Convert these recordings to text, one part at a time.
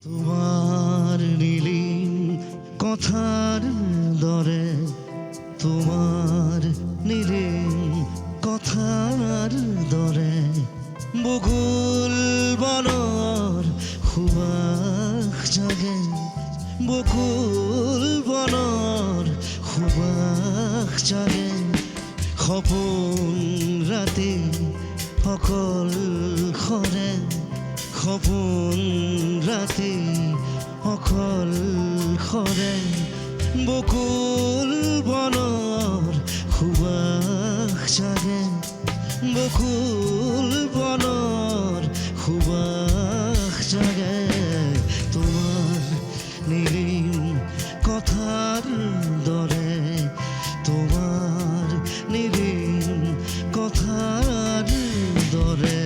তোমার নীলিম কথার দরে, তোমার নীলিম কথার দরে বকুল বনর সুবাস জাগে, বকুল বনর সুবাস জাগে। সপোন ৰাতি অকল সৰে, সপোন ৰাতি অকল সৰে বকুল বনৰ সুবাস জাগে, বকুল বনৰ সুবাস জাগে। তোমাৰ নীলিম কথাৰ দৰে, তোমাৰ নীলিম কথাৰ দৰে।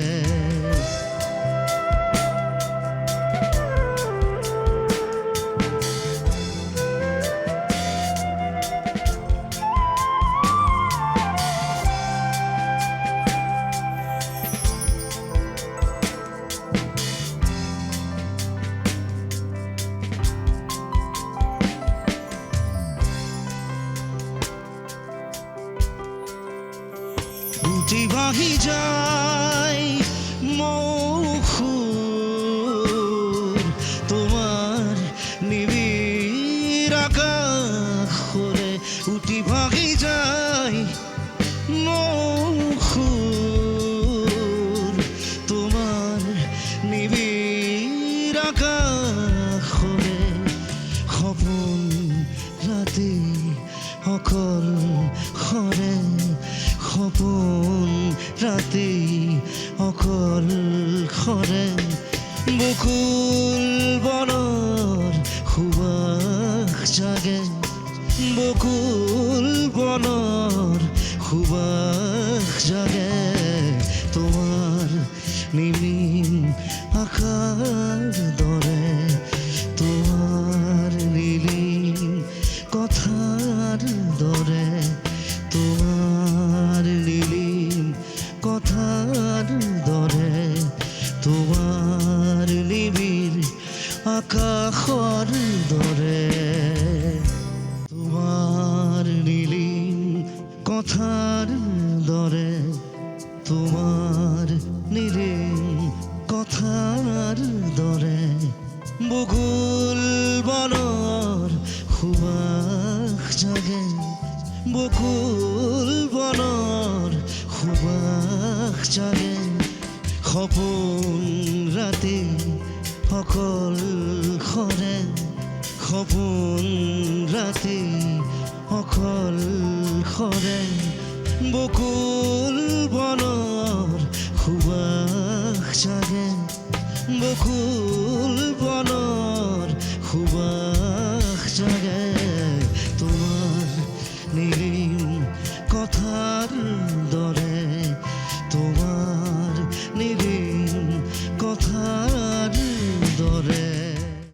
উঠি ভাহি যায় মৌসুর, তোমার নিবিড় আকাশে উঠি ভাহি যায় মৌসুর, তোমার নিবিড় আকাশে সপোন ৰাতি অকল সৰে, সপোন ৰাতি অকল সৰে বকুল বনৰ সুবাস জাগে, বকুল বনৰ সুবাস জাগে। তোমাৰ নীলিম আকাশৰ দৰে, তোমাৰ নীলিম কথাৰ দৰে, তোমাৰ নীলিম কথাৰ দৰে, তোমাৰ নিবিড় আকাশৰ দৰে। তোমাৰ নীলিম কথাৰ দৰে, তোমাৰ নীলিম কথাৰ দৰে বকুল বনৰ সুবাস জাগে, বকুল বনৰ সুবাস জাগে। সপোন ৰাতি অকল সৰে, সপোন ৰাতি অকল সৰে বকুল বনৰ সুবাস জাগে, বকুল বনৰ সুবাস জাগে। তোমাৰ নীলিম কথাৰ দৰে, তোমাৰ